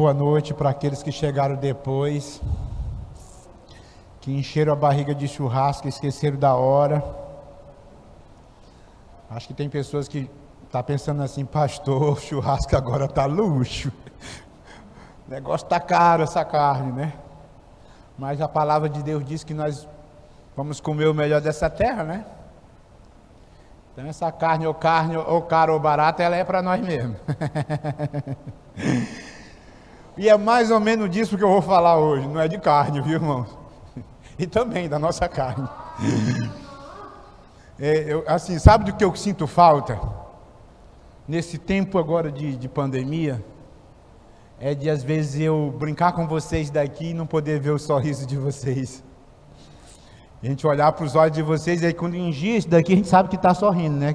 boa noite para aqueles que chegaram depois, que encheram a barriga de churrasco e esqueceram da hora. Acho que tem pessoas que estão pensando assim: pastor, o churrasco agora está luxo. O negócio está caro, essa carne, né? Mas a palavra de Deus diz que nós vamos comer o melhor dessa terra, né? Então essa carne, ou cara ou barata, ela é para nós mesmos. E é mais ou menos disso que eu vou falar hoje. Não é de carne, viu, irmãos? E também da nossa carne. Assim, sabe do que eu sinto falta? Nesse tempo agora de pandemia, é de às vezes eu brincar com vocês daqui e não poder ver o sorriso de vocês. A gente olhar para os olhos de vocês, e aí quando engia isso daqui, a gente sabe que está sorrindo, né?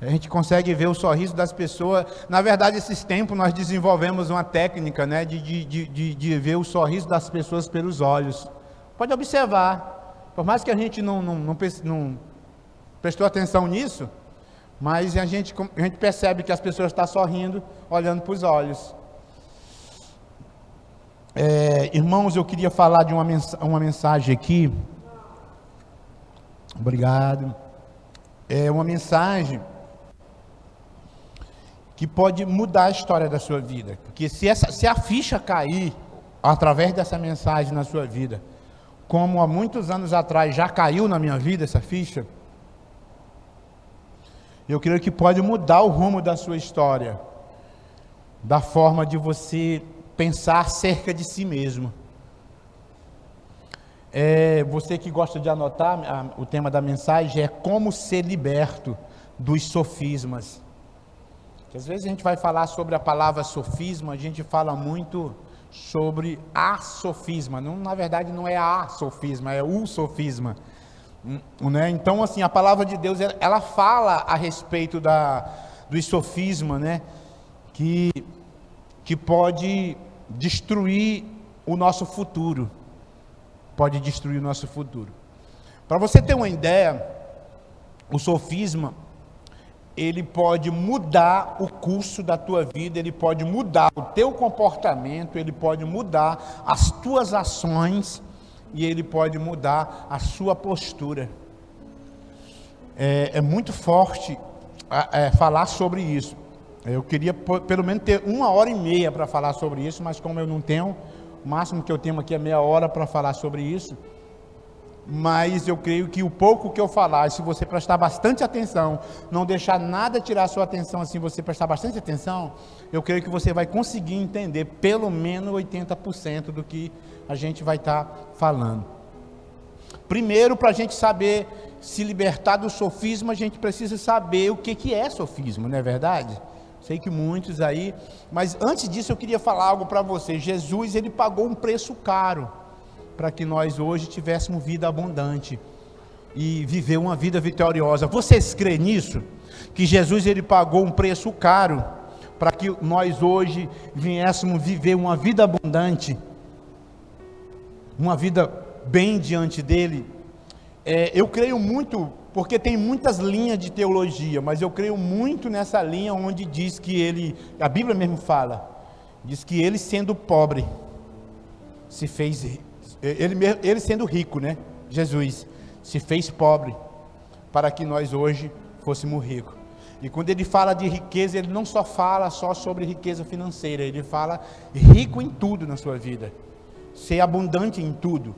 A gente consegue ver o sorriso das pessoas. Na verdade, esses tempos nós desenvolvemos uma técnica, né? De ver o sorriso das pessoas pelos olhos. Pode observar, por mais que a gente não prestou atenção nisso, mas a gente percebe que as pessoas estão sorrindo, olhando para os olhos. Irmãos, eu queria falar de uma mensagem aqui. Obrigado. É uma mensagem que pode mudar a história da sua vida. Porque se a ficha cair através dessa mensagem na sua vida, como há muitos anos atrás já caiu na minha vida essa ficha, eu creio que pode mudar o rumo da sua história, da forma de você pensar acerca de si mesmo. Você que gosta de anotar, o tema da mensagem é como ser liberto dos sofismas. Que às vezes a gente vai falar sobre a palavra sofisma, a gente fala muito sobre a sofisma. Não, na verdade não é a sofisma, é o sofisma. Né? Então assim, a palavra de Deus, ela fala a respeito do sofisma, né? Que pode destruir o nosso futuro. Pode destruir o nosso futuro. Para você ter uma ideia, o sofisma, ele pode mudar o curso da tua vida, ele pode mudar o teu comportamento, ele pode mudar as tuas ações e ele pode mudar a sua postura. É muito forte falar sobre isso. Eu queria pelo menos ter 1h30 para falar sobre isso, mas como eu não tenho, o máximo que eu tenho aqui é meia hora para falar sobre isso. Mas eu creio que o pouco que eu falar, se você prestar bastante atenção, não deixar nada tirar a sua atenção, assim, você prestar bastante atenção, eu creio que você vai conseguir entender pelo menos 80% do que a gente vai estar falando. Primeiro, para a gente saber se libertar do sofisma, a gente precisa saber o que é sofisma, não é verdade? Sei que muitos aí, mas antes disso eu queria falar algo para você. Jesus, ele pagou um preço caro para que nós hoje tivéssemos vida abundante e viver uma vida vitoriosa. Vocês creem nisso? Que Jesus, ele pagou um preço caro para que nós hoje viéssemos viver uma vida abundante, uma vida bem diante dele? Eu creio muito, porque tem muitas linhas de teologia, mas eu creio muito nessa linha onde diz que a Bíblia mesmo fala, diz que ele sendo pobre, se fez, ele sendo rico, né? Jesus se fez pobre, para que nós hoje fôssemos ricos. E quando ele fala de riqueza, ele não só fala sobre riqueza financeira, ele fala rico em tudo na sua vida, ser abundante em tudo.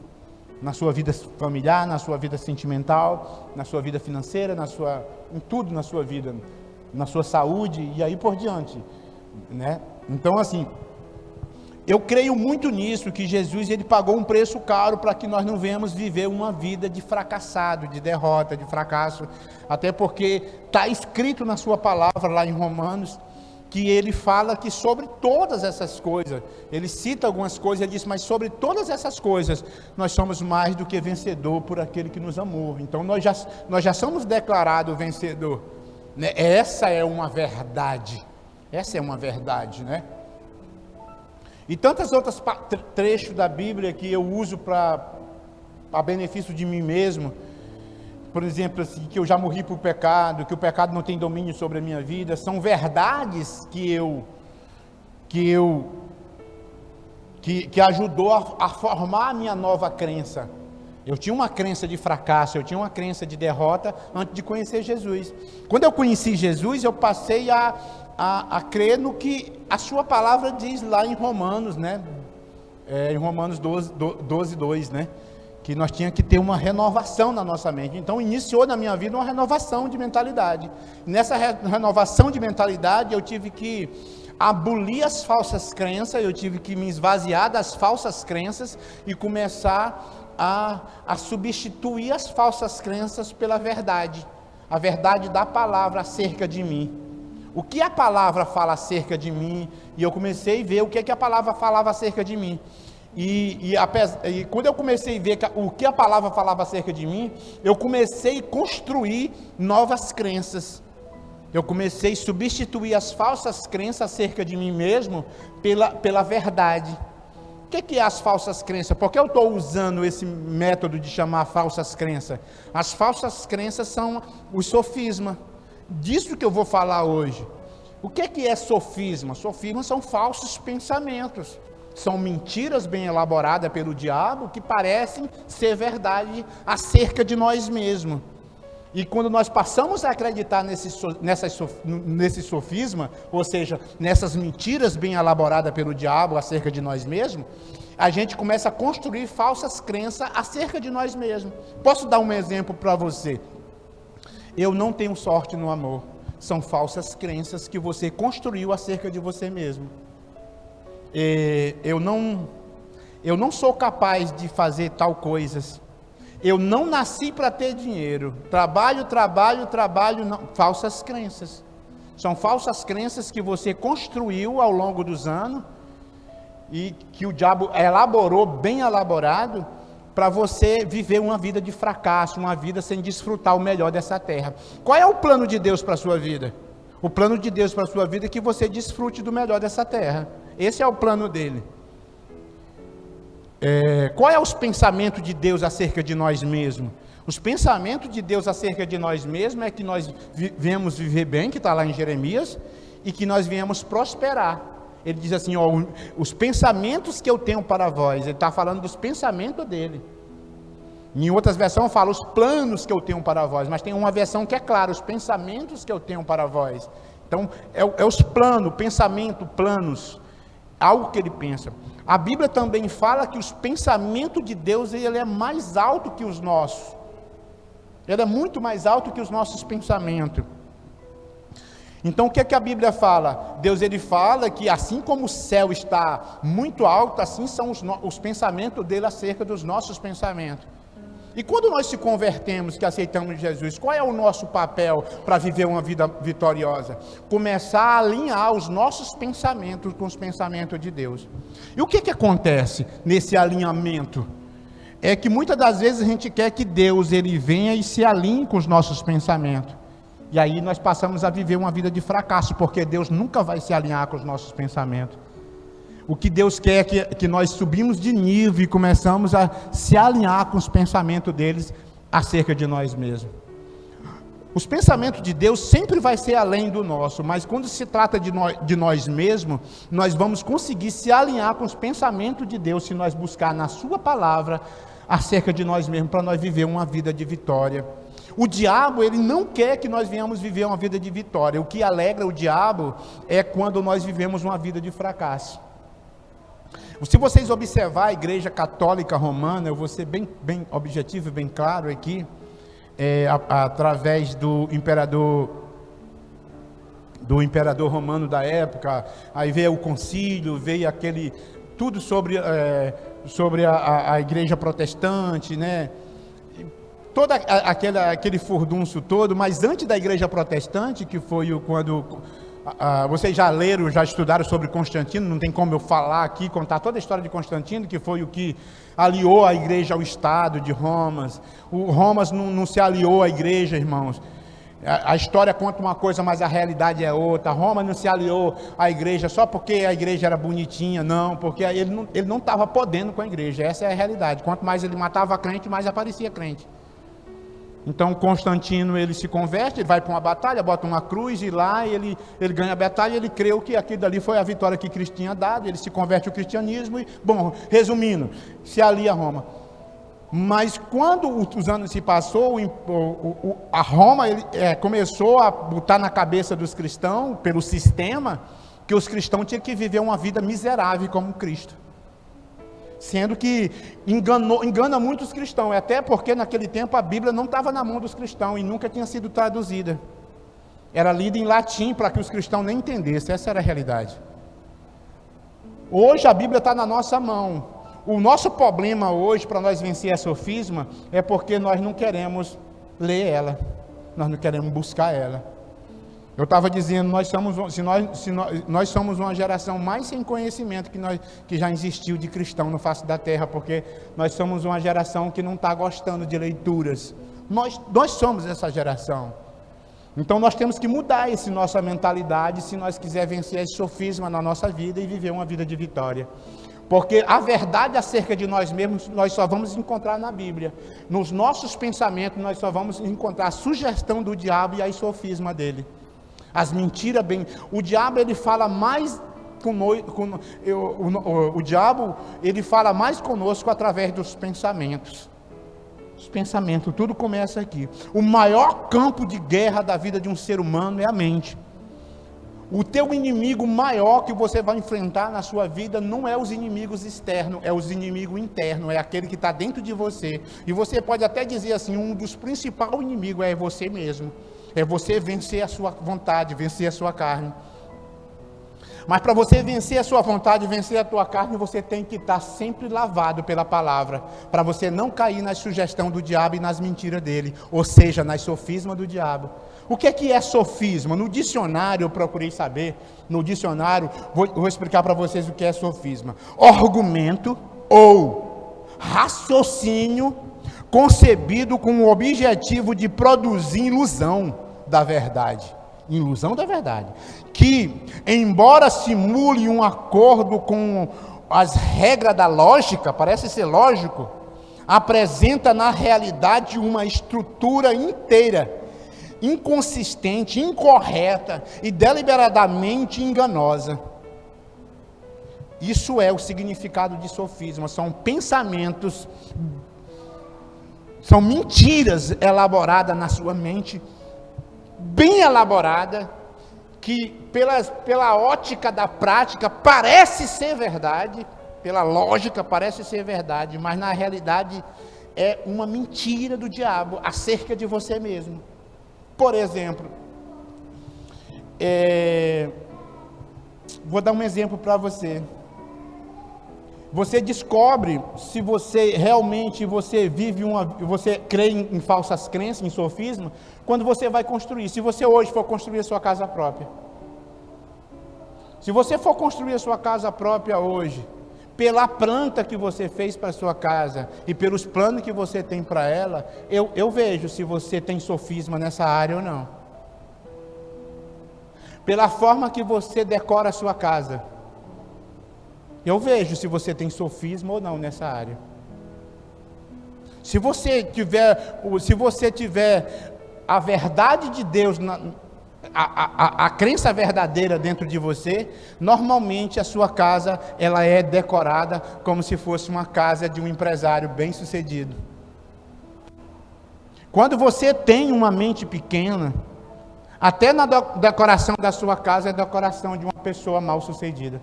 Na sua vida familiar, na sua vida sentimental, na sua vida financeira, em tudo na sua vida, na sua saúde e aí por diante, né? Então assim, eu creio muito nisso, que Jesus, ele pagou um preço caro para que nós não venhamos viver uma vida de fracassado, de derrota, de fracasso, até porque está escrito na sua palavra lá em Romanos, que ele fala que sobre todas essas coisas, ele cita algumas coisas, ele diz, mas sobre todas essas coisas, nós somos mais do que vencedor por aquele que nos amou. Então nós já somos declarados vencedor, né? Essa é uma verdade, né? E tantas outras trechos da Bíblia que eu uso para benefício de mim mesmo. Por exemplo, assim, que eu já morri por pecado, que o pecado não tem domínio sobre a minha vida, são verdades que que ajudou a formar a minha nova crença. Eu tinha uma crença de fracasso, eu tinha uma crença de derrota antes de conhecer Jesus. Quando eu conheci Jesus, eu passei a crer no que a sua palavra diz lá em Romanos, né? Em Romanos 12, 2, né? Que nós tínhamos que ter uma renovação na nossa mente. Então iniciou na minha vida uma renovação de mentalidade. Nessa renovação de mentalidade eu tive que abolir as falsas crenças, eu tive que me esvaziar das falsas crenças e começar a substituir as falsas crenças pela verdade, a verdade da palavra acerca de mim. O que a palavra fala acerca de mim, e eu comecei a ver o que a palavra falava acerca de mim. E quando eu comecei a ver o que a palavra falava acerca de mim, eu comecei a construir novas crenças. Eu comecei a substituir as falsas crenças acerca de mim mesmo pela verdade. O que é as falsas crenças? Por que eu estou usando esse método de chamar falsas crenças? As falsas crenças são os sofismas. Disso que eu vou falar hoje. O que é sofisma? Sofismas são falsos pensamentos. São mentiras bem elaboradas pelo diabo que parecem ser verdade acerca de nós mesmos. E quando nós passamos a acreditar nesse sofisma, ou seja, nessas mentiras bem elaboradas pelo diabo acerca de nós mesmos, a gente começa a construir falsas crenças acerca de nós mesmos. Posso dar um exemplo para você? Eu não tenho sorte no amor. São falsas crenças que você construiu acerca de você mesmo. Eu não sou capaz de fazer tal coisas. Eu não nasci para ter dinheiro. Trabalho, não. Falsas crenças. São falsas crenças que você construiu ao longo dos anos e que o diabo elaborou, bem elaborado, para você viver uma vida de fracasso, uma vida sem desfrutar o melhor dessa terra. Qual é o plano de Deus para a sua vida? O plano de Deus para a sua vida é que você desfrute do melhor dessa terra. Esse é o plano dele. Qual é os pensamentos de Deus acerca de nós mesmos? Os pensamentos de Deus acerca de nós mesmos é que nós viemos viver bem, que está lá em Jeremias, e que nós viemos prosperar. Ele diz assim, os pensamentos que eu tenho para vós, ele está falando dos pensamentos dele. Em outras versões fala os planos que eu tenho para vós, mas tem uma versão que é clara, os pensamentos que eu tenho para vós. Então, é os planos, pensamento, planos, algo que ele pensa. A Bíblia também fala que os pensamentos de Deus, ele é mais alto que os nossos. Ele é muito mais alto que os nossos pensamentos. Então o que é que a Bíblia fala? Deus ele fala que assim como o céu está muito alto, assim são os pensamentos dele acerca dos nossos pensamentos. E quando nós se convertemos, que aceitamos Jesus, qual é o nosso papel para viver uma vida vitoriosa? Começar a alinhar os nossos pensamentos com os pensamentos de Deus. E o que acontece nesse alinhamento? É que muitas das vezes a gente quer que Deus ele venha e se alinhe com os nossos pensamentos. E aí nós passamos a viver uma vida de fracasso, porque Deus nunca vai se alinhar com os nossos pensamentos. O que Deus quer é que nós subimos de nível e começamos a se alinhar com os pensamentos deles acerca de nós mesmos. Os pensamentos de Deus sempre vai ser além do nosso, mas quando se trata de nós mesmos, nós vamos conseguir se alinhar com os pensamentos de Deus se nós buscar na sua palavra acerca de nós mesmos, para nós viver uma vida de vitória. O diabo, ele não quer que nós venhamos viver uma vida de vitória. O que alegra o diabo é quando nós vivemos uma vida de fracasso. Se vocês observar a Igreja Católica Romana, eu vou ser bem objetivo e bem claro aqui, através do imperador romano da época, aí veio o concílio, veio tudo sobre a Igreja Protestante, né? Todo aquele furdunço todo, mas antes da Igreja Protestante, que foi quando... vocês já leram, já estudaram sobre Constantino, não tem como eu falar aqui, contar toda a história de Constantino, que foi o que aliou a igreja ao Estado de Roma. O Roma não se aliou à igreja, irmãos. A história conta uma coisa, mas a realidade é outra. Roma não se aliou à igreja só porque a igreja era bonitinha, não, porque ele não estava podendo com a igreja, essa é a realidade. Quanto mais ele matava crente, mais aparecia crente. Então Constantino, ele se converte, ele vai para uma batalha, bota uma cruz e lá ele ganha a batalha, ele creu que aquilo dali foi a vitória que Cristo tinha dado, ele se converte ao cristianismo e, bom, resumindo, se alia a Roma. Mas quando os anos se passou, a Roma começou a botar na cabeça dos cristãos, pelo sistema, que os cristãos tinham que viver uma vida miserável como Cristo. Sendo que engana muitos cristãos, até porque naquele tempo a Bíblia não estava na mão dos cristãos e nunca tinha sido traduzida. Era lida em latim para que os cristãos nem entendessem, essa era a realidade. Hoje a Bíblia está na nossa mão. O nosso problema hoje, para nós vencer a sofisma, é porque nós não queremos ler ela, nós não queremos buscar ela. Eu estava dizendo, nós somos uma geração mais sem conhecimento que já existiu de cristão no face da terra, porque nós somos uma geração que não está gostando de leituras. Nós somos essa geração. Então nós temos que mudar essa nossa mentalidade se nós quisermos vencer esse sofisma na nossa vida e viver uma vida de vitória. Porque a verdade acerca de nós mesmos, nós só vamos encontrar na Bíblia. Nos nossos pensamentos, nós só vamos encontrar a sugestão do diabo e a sofisma dele. As mentiras o diabo ele fala mais o diabo ele fala mais conosco através dos pensamentos. Os pensamentos, tudo começa aqui. O maior campo de guerra da vida de um ser humano é a mente. O teu inimigo maior que você vai enfrentar na sua vida não é os inimigos externos, é os inimigos internos, é aquele que está dentro de você. E você pode até dizer assim, um dos principais inimigos é você mesmo. É você vencer a sua vontade, vencer a sua carne. Mas para você vencer a sua vontade, vencer a tua carne, você tem que estar sempre lavado pela palavra, para você não cair na sugestão do diabo e nas mentiras dele, ou seja, nas sofismas do diabo. O que é sofisma? No dicionário, eu procurei saber, no dicionário, vou explicar para vocês o que é sofisma. Argumento ou raciocínio concebido com o objetivo de produzir ilusão da verdade. Ilusão da verdade. Que, embora simule um acordo com as regras da lógica, parece ser lógico, apresenta na realidade uma estrutura inteira, inconsistente, incorreta e deliberadamente enganosa. Isso é o significado de sofisma, são pensamentos, são mentiras elaboradas na sua mente, bem elaborada, que pela ótica da prática parece ser verdade, pela lógica parece ser verdade, mas na realidade é uma mentira do diabo acerca de você mesmo. Por exemplo, vou dar um exemplo para você. Você descobre se você realmente você crê em falsas crenças, em sofisma, quando você vai construir. Se você hoje for construir a sua casa própria. Se você for construir a sua casa própria hoje, pela planta que você fez para a sua casa e pelos planos que você tem para ela, eu vejo se você tem sofisma nessa área ou não. Pela forma que você decora a sua casa, eu vejo se você tem sofisma ou não nessa área. Se você tiver a verdade de Deus, a crença verdadeira dentro de você, normalmente a sua casa ela é decorada como se fosse uma casa de um empresário bem-sucedido. Quando você tem uma mente pequena, até na decoração da sua casa é decoração de uma pessoa mal-sucedida.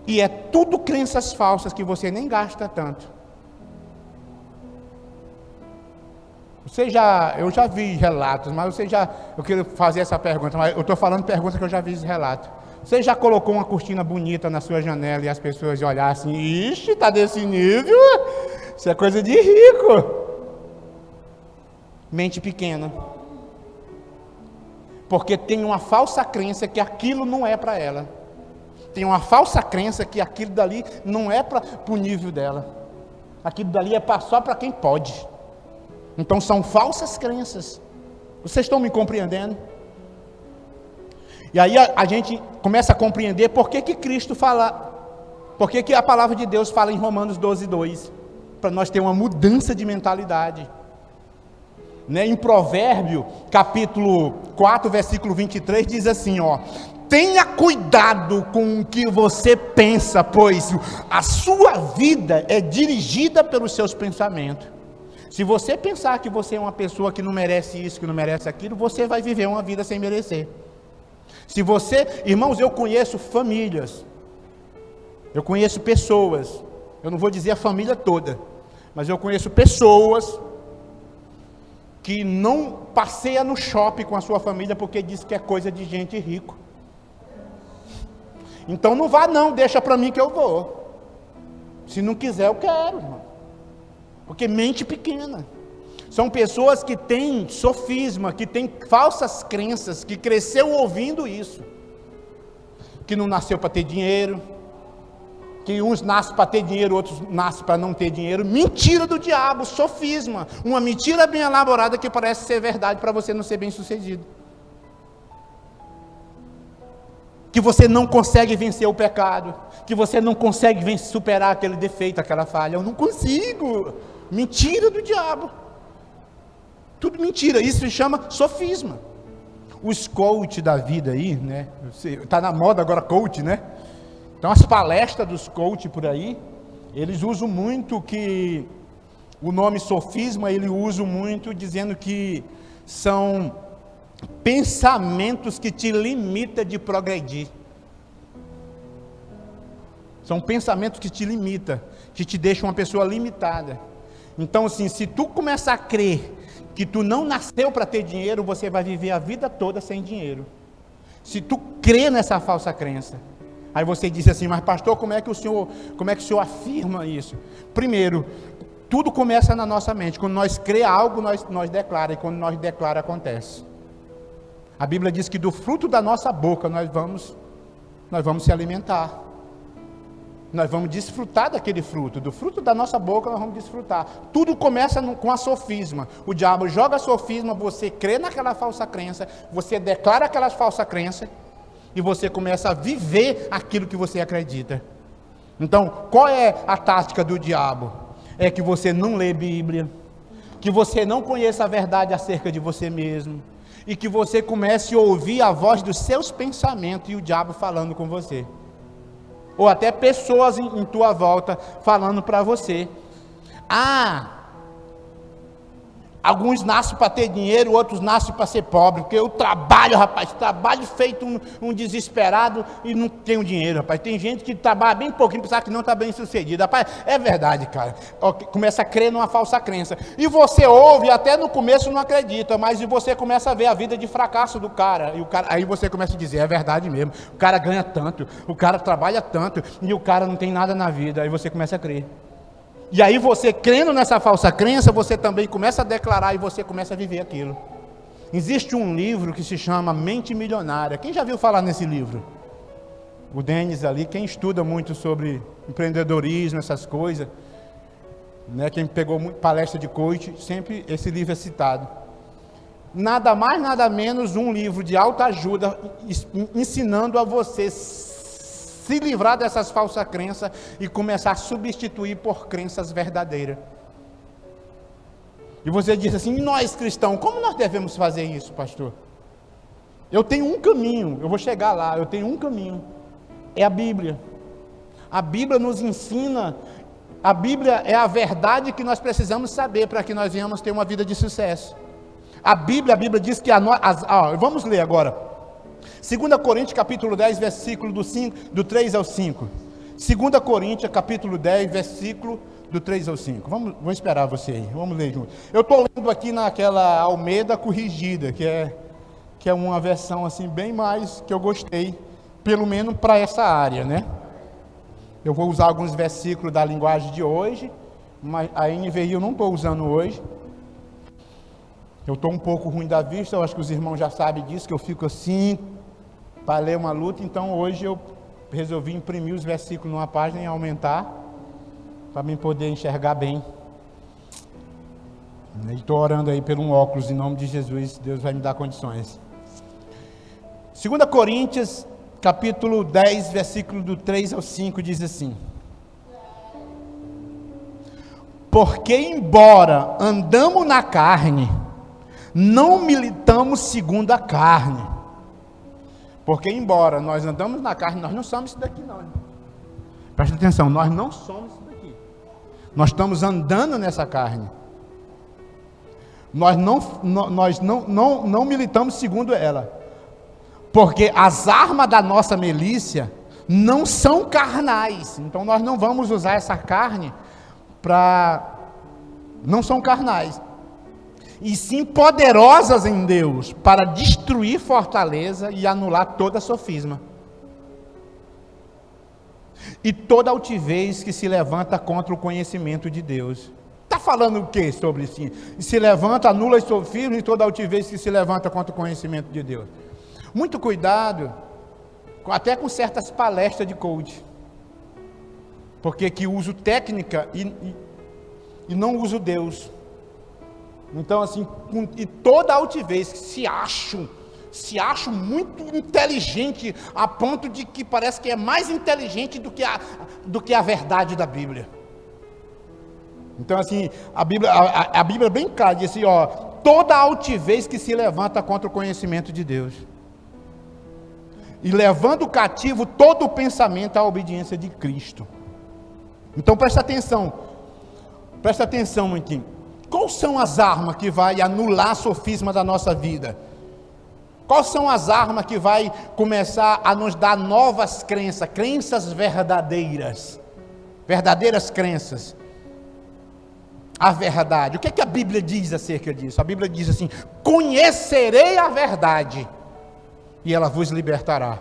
E é tudo crenças falsas que você nem gasta tanto. Eu já vi relatos, mas eu quero fazer essa pergunta, mas eu estou falando pergunta que eu já vi esse relato. Você já colocou uma cortina bonita na sua janela e as pessoas olharem assim, ixi, está desse nível? Isso é coisa de rico. Mente pequena. Porque tem uma falsa crença que aquilo não é para ela. Tem uma falsa crença que aquilo dali não é para o nível dela. Aquilo dali é só para quem pode. Então são falsas crenças. Vocês estão me compreendendo? E aí a gente começa a compreender por que Cristo fala, por que a palavra de Deus fala em Romanos 12:2, para nós ter uma mudança de mentalidade. né, em Provérbio, capítulo 4, versículo 23, diz assim, ó: tenha cuidado com o que você pensa, pois a sua vida é dirigida pelos seus pensamentos. Se você pensar que você é uma pessoa que não merece isso, que não merece aquilo, você vai viver uma vida sem merecer. Se você, irmãos, eu conheço famílias, eu conheço pessoas, eu não vou dizer a família toda, mas eu conheço pessoas que não passeia no shopping com a sua família porque diz que é coisa de gente rico. Então não vá não, deixa para mim que eu vou. Se não quiser, eu quero, irmão. Porque mente pequena. São pessoas que têm sofisma, que têm falsas crenças, que cresceu ouvindo isso. Que não nasceu para ter dinheiro, que uns nascem para ter dinheiro, outros nascem para não ter dinheiro. Mentira do diabo, sofisma. Uma mentira bem elaborada que parece ser verdade para você não ser bem sucedido. Que você não consegue vencer o pecado, que você não consegue superar aquele defeito, aquela falha. Eu não consigo. Mentira do diabo. Tudo mentira. Isso se chama sofisma. Os coach da vida aí, né? Está na moda agora coach, né? Então as palestras dos coach por aí, eles usam muito que o nome sofisma, ele usa muito dizendo que são pensamentos que te limitam de progredir. São pensamentos que te limitam, que te deixam uma pessoa limitada. Então assim, se tu começar a crer que tu não nasceu para ter dinheiro, você vai viver a vida toda sem dinheiro. Se tu crê nessa falsa crença, aí você diz assim, mas pastor, como é que o senhor afirma isso? Primeiro, tudo começa na nossa mente. Quando nós crê algo, nós declara, e quando nós declara, acontece. A Bíblia diz que do fruto da nossa boca nós vamos se alimentar. Nós vamos desfrutar daquele fruto. Do fruto da nossa boca nós vamos desfrutar. Tudo começa com a sofisma. O diabo joga a sofisma, você crê naquela falsa crença, você declara aquela falsa crença, e você começa a viver aquilo que você acredita. Então, qual é a tática do diabo? É que você não lê Bíblia, que você não conheça a verdade acerca de você mesmo, e que você comece a ouvir a voz dos seus pensamentos e o diabo falando com você. Ou até pessoas em tua volta falando para você. Alguns nascem para ter dinheiro, outros nascem para ser pobre, porque eu trabalho, rapaz, trabalho feito um desesperado e não tenho dinheiro, rapaz. Tem gente que trabalha bem pouquinho, pensar que não está bem sucedido, rapaz, é verdade, cara. Começa a crer numa falsa crença, e você ouve, até no começo não acredita, mas você começa a ver a vida de fracasso do cara, aí você começa a dizer, é verdade mesmo, o cara ganha tanto, o cara trabalha tanto, e o cara não tem nada na vida, aí você começa a crer. E aí você, crendo nessa falsa crença, você também começa a declarar e você começa a viver aquilo. Existe um livro que se chama Mente Milionária. Quem já viu falar nesse livro? O Denis ali, quem estuda muito sobre empreendedorismo, essas coisas, né, quem pegou muito palestra de coach, sempre esse livro é citado. Nada mais, nada menos um livro de autoajuda, ensinando a você se livrar dessas falsas crenças e começar a substituir por crenças verdadeiras. E você diz assim, nós cristãos, como nós devemos fazer isso, pastor? Eu tenho um caminho, eu vou chegar lá, eu tenho um caminho, é a Bíblia. A Bíblia nos ensina, a Bíblia é a verdade que nós precisamos saber para que nós venhamos ter uma vida de sucesso. A Bíblia diz que vamos ler agora. 2 Coríntios capítulo 10, versículo do 3 ao 5. 2 Coríntios capítulo 10, versículo do 3 ao 5. Vamos esperar você aí, vamos ler junto. Eu estou lendo aqui naquela Almeida Corrigida, que é uma versão assim bem mais que eu gostei, pelo menos para essa área, né? Eu vou usar alguns versículos da linguagem de hoje, mas a NVI eu não estou usando hoje. Eu estou um pouco ruim da vista, eu acho que os irmãos já sabem disso, que eu fico assim, para ler uma luta, então hoje eu resolvi imprimir os versículos numa página e aumentar, para mim poder enxergar bem. E estou orando aí por um óculos, em nome de Jesus, Deus vai me dar condições. 2 Coríntios, capítulo 10, versículo do 3 ao 5, diz assim: porque embora andamos na carne, não militamos segundo a carne. Porque embora nós andamos na carne, nós não somos isso daqui não, irmão. Presta atenção, nós não somos isso daqui. Nós estamos andando nessa carne. Nós não militamos segundo ela. Porque as armas da nossa milícia não são carnais. Então nós não vamos usar essa carne não são carnais. E sim poderosas em Deus para destruir fortaleza e anular toda sofisma. E toda altivez que se levanta contra o conhecimento de Deus. Está falando o que sobre isso? Se levanta, anula os sofismas e toda altivez que se levanta contra o conhecimento de Deus. Muito cuidado, até com certas palestras de coach. Porque que uso técnica e não uso Deus. Então assim, e toda altivez que se acham muito inteligente, a ponto de que parece que é mais inteligente do que a verdade da Bíblia. Então assim, a Bíblia é bem clara, diz assim, toda altivez que se levanta contra o conhecimento de Deus. E levando cativo todo o pensamento à obediência de Cristo. Então presta atenção aqui. Quais são as armas que vai anular sofisma da nossa vida? Quais são as armas que vai começar a nos dar novas crenças verdadeiras crenças? A verdade. O que é que a Bíblia diz acerca disso? A Bíblia diz assim: conhecerei a verdade e ela vos libertará.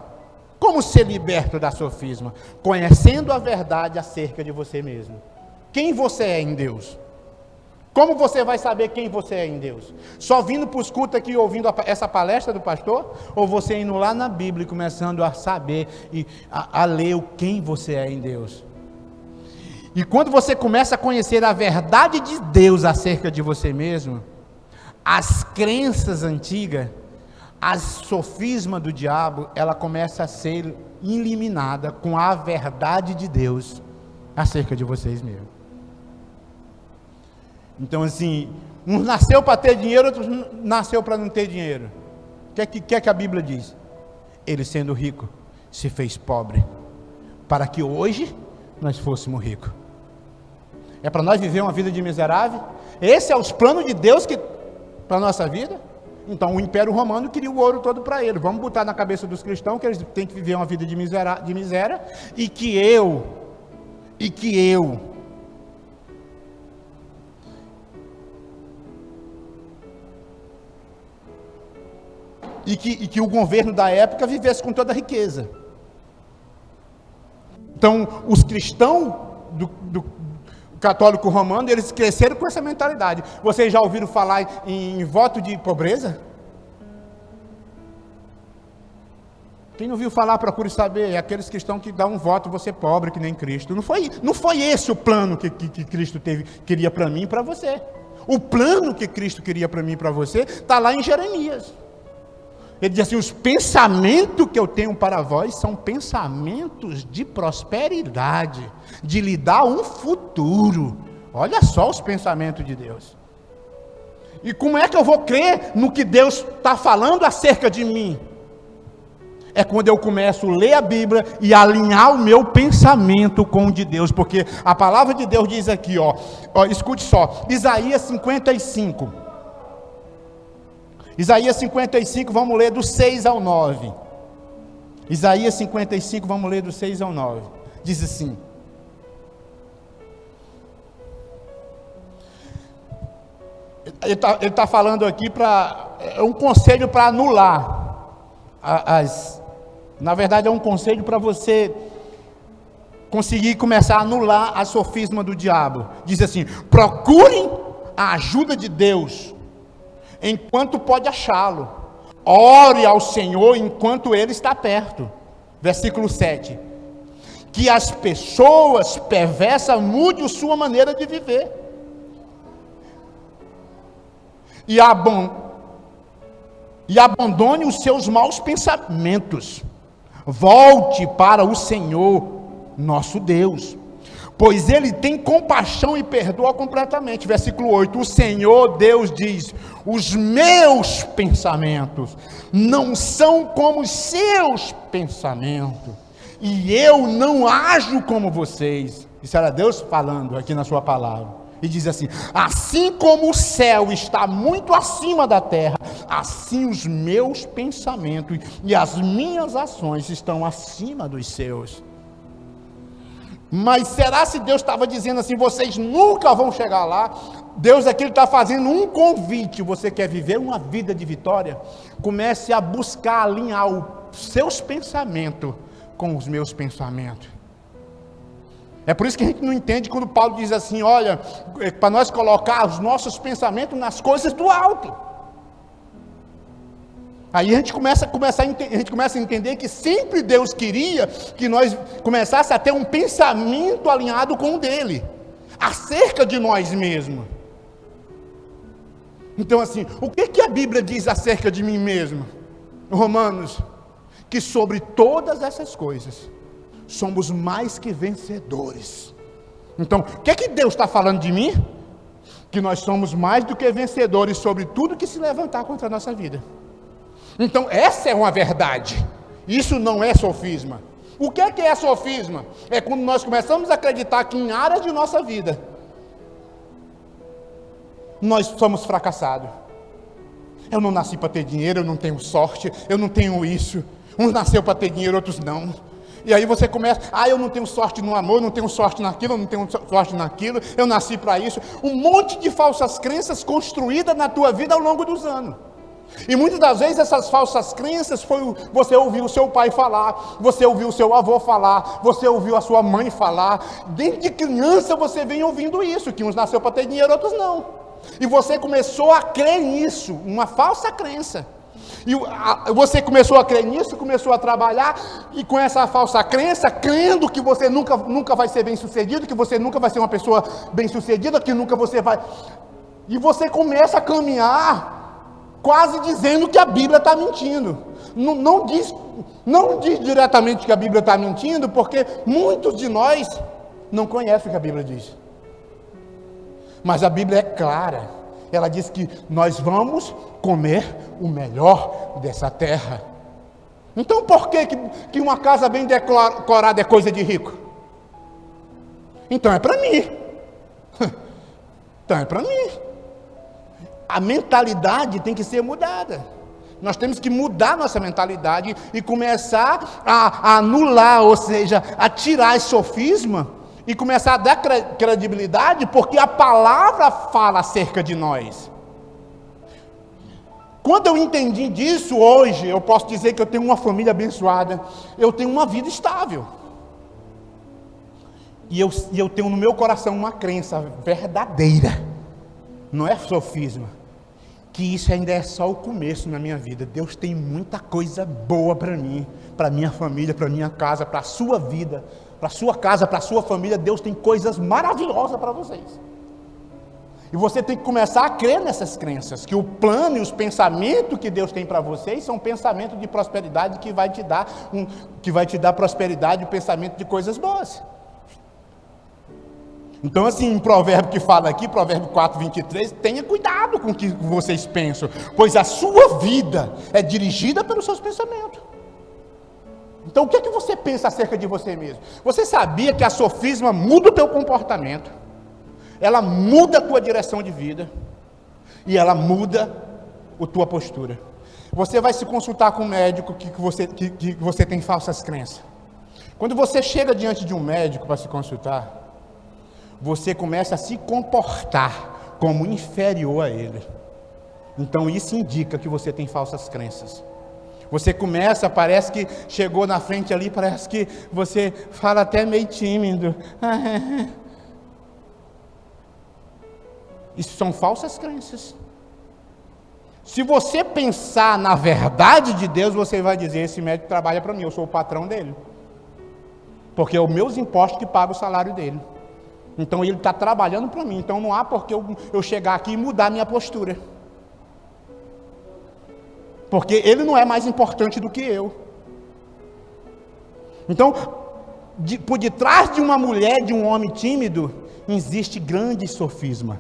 Como ser liberto da sofisma? Conhecendo a verdade acerca de você mesmo. Quem você é em Deus? Como você vai saber quem você é em Deus? Só vindo para os cultos aqui, ouvindo essa palestra do pastor? Ou você indo lá na Bíblia e começando a saber e a ler quem você é em Deus? E quando você começa a conhecer a verdade de Deus acerca de você mesmo, as crenças antigas, as sofismas do diabo, ela começa a ser eliminada com a verdade de Deus acerca de vocês mesmos. Então assim, uns nasceu para ter dinheiro, outros nasceu para não ter dinheiro. O que é que a Bíblia diz? Ele sendo rico, se fez pobre, para que hoje nós fôssemos ricos. É para nós viver uma vida de miserável? Esse é os planos de Deus para a nossa vida? Então o Império Romano queria o ouro todo para ele. Vamos botar na cabeça dos cristãos que eles têm que viver uma vida de miséria e que eu e que o governo da época vivesse com toda a riqueza. Então, os cristãos do católico romano, eles cresceram com essa mentalidade. Vocês já ouviram falar em voto de pobreza? Quem não ouviu falar, procure saber. É aqueles cristãos que dão um voto, você pobre, que nem Cristo. Não foi esse o plano que Cristo queria para mim e para você. O plano que Cristo queria para mim e para você está lá em Jeremias. Ele diz assim: os pensamentos que eu tenho para vós são pensamentos de prosperidade, de lhe dar um futuro. Olha só os pensamentos de Deus. E como é que eu vou crer no que Deus está falando acerca de mim? É quando eu começo a ler a Bíblia e alinhar o meu pensamento com o de Deus, porque a palavra de Deus diz aqui, escute só, Isaías 55. Isaías 55, vamos ler do 6 ao 9. Isaías 55, vamos ler do 6 ao 9. Diz assim: ele está falando aqui é um conselho para anular na verdade é um conselho para você conseguir começar a anular a sofisma do diabo. Diz assim: procurem a ajuda de Deus enquanto pode achá-lo, ore ao Senhor enquanto Ele está perto. Versículo 7, que as pessoas perversas mudem a sua maneira de viver, e abandone os seus maus pensamentos, volte para o Senhor, nosso Deus, pois ele tem compaixão e perdoa completamente. Versículo 8, o Senhor Deus diz, os meus pensamentos não são como os seus pensamentos, e eu não ajo como vocês. Isso era Deus falando aqui na sua palavra. E diz assim, assim como o céu está muito acima da terra, assim os meus pensamentos e as minhas ações estão acima dos seus. Mas será se Deus estava dizendo assim, vocês nunca vão chegar lá? Deus aqui está fazendo um convite. Você quer viver uma vida de vitória? Comece a buscar alinhar os seus pensamentos com os meus pensamentos. É por isso que a gente não entende quando Paulo diz assim, olha, para nós colocar os nossos pensamentos nas coisas do alto. Aí a gente começa a entender que sempre Deus queria que nós começássemos a ter um pensamento alinhado com o dele, acerca de nós mesmos. Então assim, o que a Bíblia diz acerca de mim mesmo? Romanos, que sobre todas essas coisas, somos mais que vencedores. Então, o que Deus está falando de mim? Que nós somos mais do que vencedores sobre tudo que se levantar contra a nossa vida. Então, essa é uma verdade. Isso não é sofisma. O que é sofisma? É quando nós começamos a acreditar que em áreas de nossa vida, nós somos fracassados. Eu não nasci para ter dinheiro, eu não tenho sorte, eu não tenho isso. Uns nasceu para ter dinheiro, outros não. E aí você começa, eu não tenho sorte no amor, não tenho sorte naquilo, eu não tenho sorte naquilo, eu nasci para isso. Um monte de falsas crenças construídas na tua vida ao longo dos anos. E muitas das vezes essas falsas crenças você ouviu o seu pai falar, você ouviu o seu avô falar, você ouviu a sua mãe falar. Desde criança você vem ouvindo isso, que uns nasceu para ter dinheiro, outros não. E você começou a crer nisso, uma falsa crença. E você começou a crer nisso, começou a trabalhar, e com essa falsa crença, crendo que você nunca vai ser bem sucedido, que você nunca vai ser uma pessoa bem sucedida, que nunca você vai... E você começa a caminhar quase dizendo que a Bíblia está mentindo. Não diz diretamente que a Bíblia está mentindo, porque muitos de nós não conhecem o que a Bíblia diz. Mas a Bíblia é clara. Ela diz que nós vamos comer o melhor dessa terra. Então por que uma casa bem decorada é coisa de rico? Então é para mim. Então é para mim. A mentalidade tem que ser mudada. Nós temos que mudar nossa mentalidade e começar a anular, ou seja, a tirar esse sofisma e começar a dar credibilidade, porque a palavra fala acerca de nós. Quando eu entendi disso, hoje, eu posso dizer que eu tenho uma família abençoada, eu tenho uma vida estável. E eu tenho no meu coração uma crença verdadeira, não é sofisma, que isso ainda é só o começo na minha vida. Deus tem muita coisa boa para mim, para minha família, para minha casa, para a sua vida, para a sua casa, para a sua família. Deus tem coisas maravilhosas para vocês. E você tem que começar a crer nessas crenças, que o plano e os pensamentos que Deus tem para vocês são pensamentos de prosperidade que vai te dar prosperidade e pensamento de coisas boas. Então assim, em provérbio que fala aqui, provérbio 4:23, tenha cuidado com o que vocês pensam, pois a sua vida é dirigida pelos seus pensamentos. Então o que é que você pensa acerca de você mesmo? Você sabia que a sofisma muda o teu comportamento? Ela muda a tua direção de vida e ela muda a tua postura. Você vai se consultar com um médico que você tem falsas crenças. Quando você chega diante de um médico para se consultar, você começa a se comportar como inferior a ele. Então isso indica que você tem falsas crenças. Você começa, parece que chegou na frente ali, parece que você fala até meio tímido. Isso são falsas crenças. Se você pensar na verdade de Deus, você vai dizer, esse médico trabalha para mim, eu sou o patrão dele. Porque é os meus impostos que pagam o salário dele. Então ele está trabalhando para mim, então não há por que eu chegar aqui e mudar a minha postura. Porque ele não é mais importante do que eu. Então, Por detrás de uma mulher, de um homem tímido, existe grande sofisma.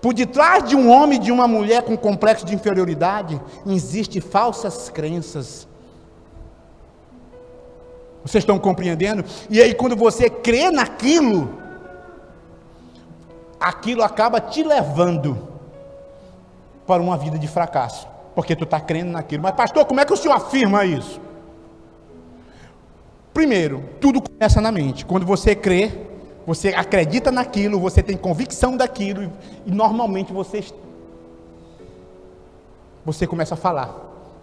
Por detrás de um homem e de uma mulher com complexo de inferioridade, existe falsas crenças. Vocês estão compreendendo? E aí quando você crê naquilo, aquilo acaba te levando para uma vida de fracasso, porque tu está crendo naquilo. Mas pastor, como é que o senhor afirma isso? Primeiro, tudo começa na mente. Quando você crê, você acredita naquilo, você tem convicção daquilo, e normalmente você começa a falar.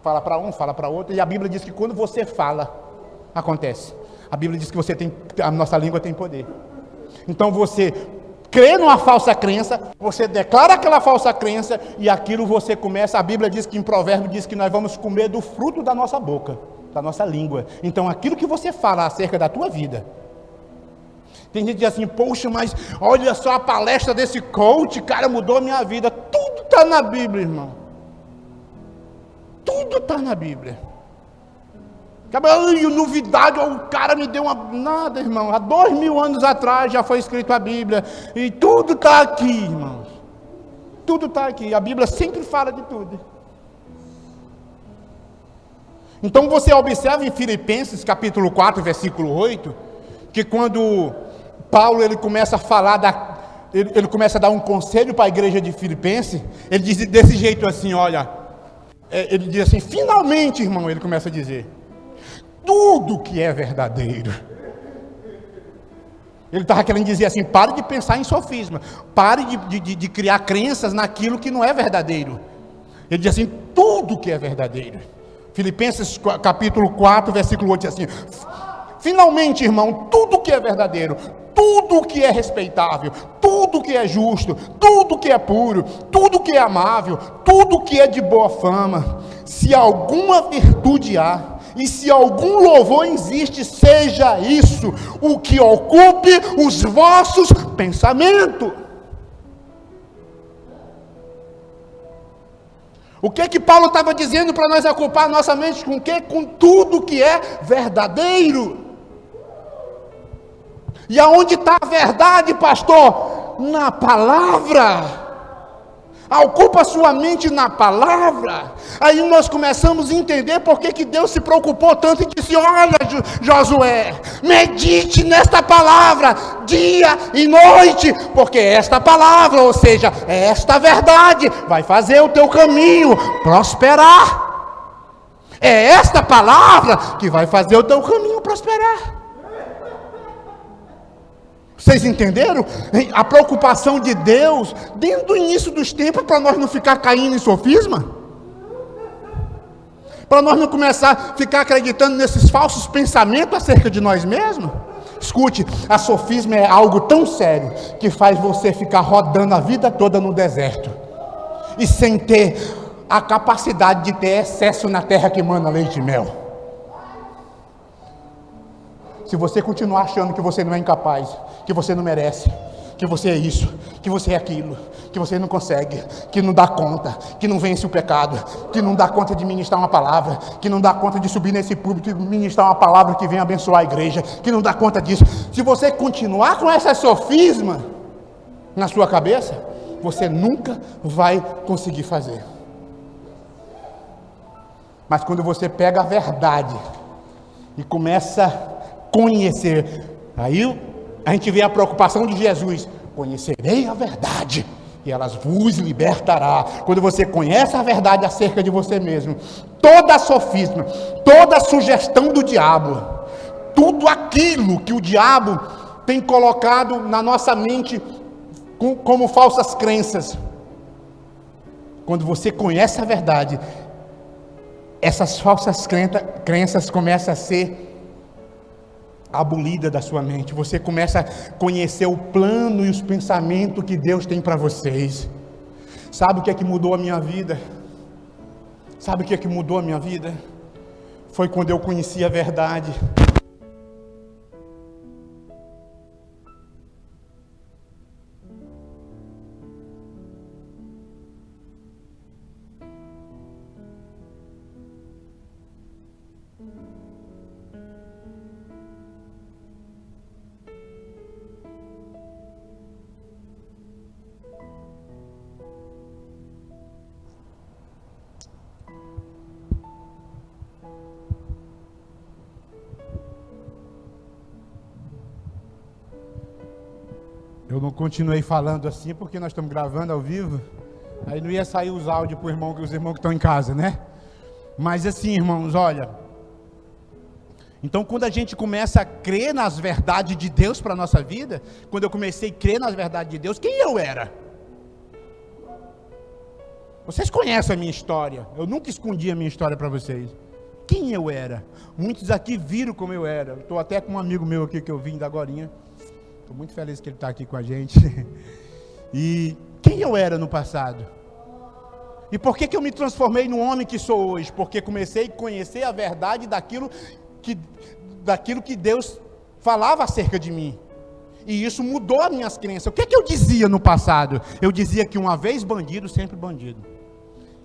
Fala para um, fala para outro, e a Bíblia diz que quando você fala, acontece. A Bíblia diz que a nossa língua tem poder. Então você crê numa falsa crença, você declara aquela falsa crença, e aquilo você começa, a Bíblia diz que em Provérbios diz que nós vamos comer do fruto da nossa boca, da nossa língua. Então aquilo que você fala acerca da tua vida, tem gente que diz assim, poxa, mas olha só a palestra desse coach, cara, mudou a minha vida. Tudo está na Bíblia, irmão. Tudo está na Bíblia. Ai, novidade, o cara me deu uma... Nada, irmão, há 2000 anos atrás já foi escrito a Bíblia, e tudo está aqui, irmãos. Tudo está aqui, a Bíblia sempre fala de tudo. Então você observa em Filipenses capítulo 4, versículo 8, que quando Paulo ele começa a falar, ele começa a dar um conselho para a igreja de Filipenses, ele diz desse jeito assim, olha, ele diz assim, finalmente, irmão, ele começa a dizer, tudo que é verdadeiro. Ele estava querendo dizer assim, pare de pensar em sofisma, pare de criar crenças naquilo que não é verdadeiro. Ele diz assim, tudo que é verdadeiro. Filipenses capítulo 4, versículo 8 diz assim, finalmente, irmão, tudo que é verdadeiro, tudo que é respeitável, tudo que é justo, tudo que é puro, tudo que é amável, tudo que é de boa fama, se alguma virtude há, e se algum louvor existe, seja isso o que ocupe os vossos pensamentos. O que Paulo estava dizendo para nós ocupar a nossa mente com o quê? Com tudo que é verdadeiro. E aonde está a verdade, pastor? Na palavra. Ocupa a sua mente na palavra. Aí nós começamos a entender por que Deus se preocupou tanto e disse, olha Josué, medite nesta palavra dia e noite, porque esta palavra, ou seja, esta verdade vai fazer o teu caminho prosperar. É esta palavra que vai fazer o teu caminho prosperar. Vocês entenderam? A preocupação de Deus, desde o início dos tempos, para nós não ficar caindo em sofisma? Para nós não começar a ficar acreditando nesses falsos pensamentos acerca de nós mesmos? Escute, a sofisma é algo tão sério, que faz você ficar rodando a vida toda no deserto, e sem ter a capacidade de ter excesso na terra que manda leite e mel. Se você continuar achando que você não é incapaz, que você não merece, que você é isso, que você é aquilo, que você não consegue, que não dá conta, que não vence o pecado, que não dá conta de ministrar uma palavra, que não dá conta de subir nesse púlpito e ministrar uma palavra que venha abençoar a igreja, que não dá conta disso. Se você continuar com essa sofisma na sua cabeça, você nunca vai conseguir fazer. Mas quando você pega a verdade e começa conhecer, aí a gente vê a preocupação de Jesus, conhecerei a verdade e elas vos libertará. Quando você conhece a verdade acerca de você mesmo, toda sofisma, toda sugestão do diabo, tudo aquilo que o diabo tem colocado na nossa mente como falsas crenças, quando você conhece a verdade, essas falsas crenças começam a ser abolida da sua mente. Você começa a conhecer o plano e os pensamentos que Deus tem para vocês. Sabe o que é que mudou a minha vida? Sabe o que é que mudou a minha vida? Foi quando eu conheci a verdade. Eu não continuei falando assim porque nós estamos gravando ao vivo. Aí não ia sair os áudios para os irmãos que estão em casa, né? Mas assim, irmãos, olha. Então, quando a gente começa a crer nas verdades de Deus para a nossa vida, quando eu comecei a crer nas verdades de Deus, quem eu era? Vocês conhecem a minha história. Eu nunca escondi a minha história para vocês. Quem eu era? Muitos aqui viram como eu era. Estou até com um amigo meu aqui que eu vim da agorinha. Estou muito feliz que ele está aqui com a gente. E quem eu era no passado? E por que eu me transformei no homem que sou hoje? Porque comecei a conhecer a verdade daquilo que Deus falava acerca de mim. E isso mudou as minhas crenças. O que eu dizia no passado? Eu dizia que uma vez bandido, sempre bandido.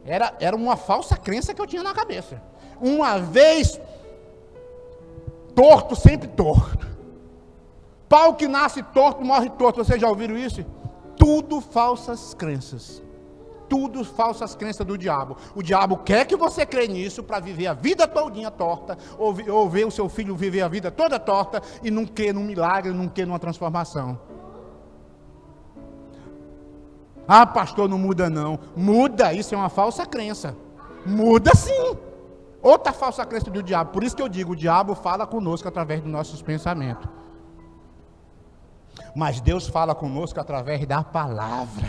Era uma falsa crença que eu tinha na cabeça. Uma vez torto, sempre torto. Pau que nasce torto, morre torto. Vocês já ouviram isso? Tudo falsas crenças. Tudo falsas crenças do diabo. O diabo quer que você crê nisso para viver a vida todinha torta, ou ver o seu filho viver a vida toda torta e não crer num milagre, não crer numa transformação. Ah, pastor, não muda não. Muda, isso é uma falsa crença. Muda sim. Outra falsa crença do diabo. Por isso que eu digo, o diabo fala conosco através dos nossos pensamentos. Mas Deus fala conosco através da palavra.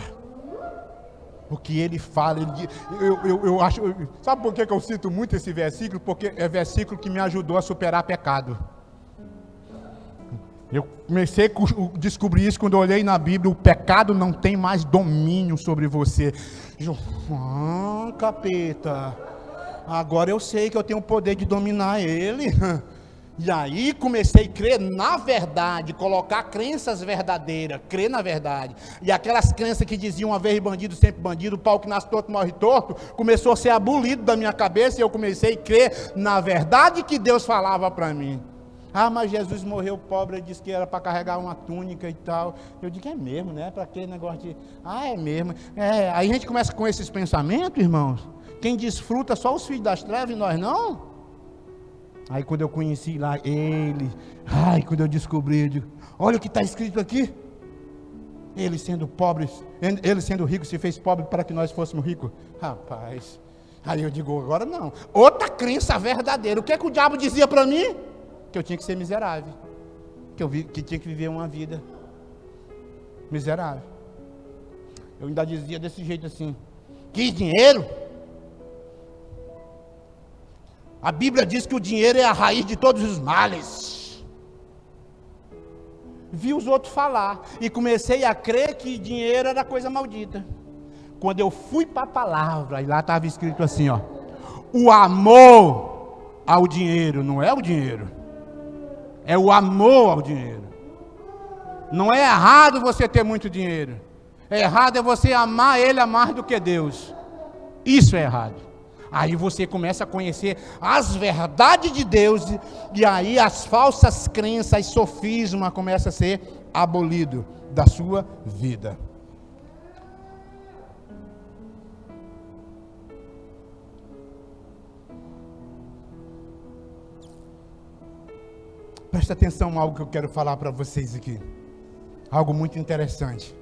O que ele fala, eu acho. Sabe por que eu cito muito esse versículo? Porque é versículo que me ajudou a superar pecado. Eu comecei a descobrir isso quando eu olhei na Bíblia. O pecado não tem mais domínio sobre você. Capeta, agora eu sei que eu tenho o poder de dominar ele. E aí comecei a crer na verdade, colocar crenças verdadeiras, crer na verdade. E aquelas crenças que diziam uma vez bandido, sempre bandido, pau que nasce torto, morre torto, começou a ser abolido da minha cabeça e eu comecei a crer na verdade que Deus falava para mim. Ah, mas Jesus morreu pobre, ele disse que era para carregar uma túnica e tal. Eu digo, é mesmo, né? Para aquele negócio de, é mesmo. Aí a gente começa com esses pensamentos, irmãos. Quem desfruta só os filhos das trevas e nós não. Aí quando eu conheci lá ele, quando eu descobri, eu digo, olha o que está escrito aqui. Ele sendo pobre, ele sendo rico, se fez pobre para que nós fôssemos ricos. Rapaz, aí eu digo, agora não. Outra crença verdadeira. O que o diabo dizia para mim? Que eu tinha que ser miserável. Que tinha que viver uma vida miserável. Eu ainda dizia desse jeito assim, que dinheiro? A Bíblia diz que o dinheiro é a raiz de todos os males. Vi os outros falar e comecei a crer que dinheiro era coisa maldita. Quando eu fui para a palavra, e lá estava escrito assim, ó, o amor ao dinheiro, não é o dinheiro, é o amor ao dinheiro. Não é errado você ter muito dinheiro, é errado é você amar ele a mais do que Deus. Isso é errado. Aí você começa a conhecer as verdades de Deus, e aí as falsas crenças, sofismas começam a ser abolido da sua vida. Presta atenção em algo que eu quero falar para vocês aqui. Algo muito interessante.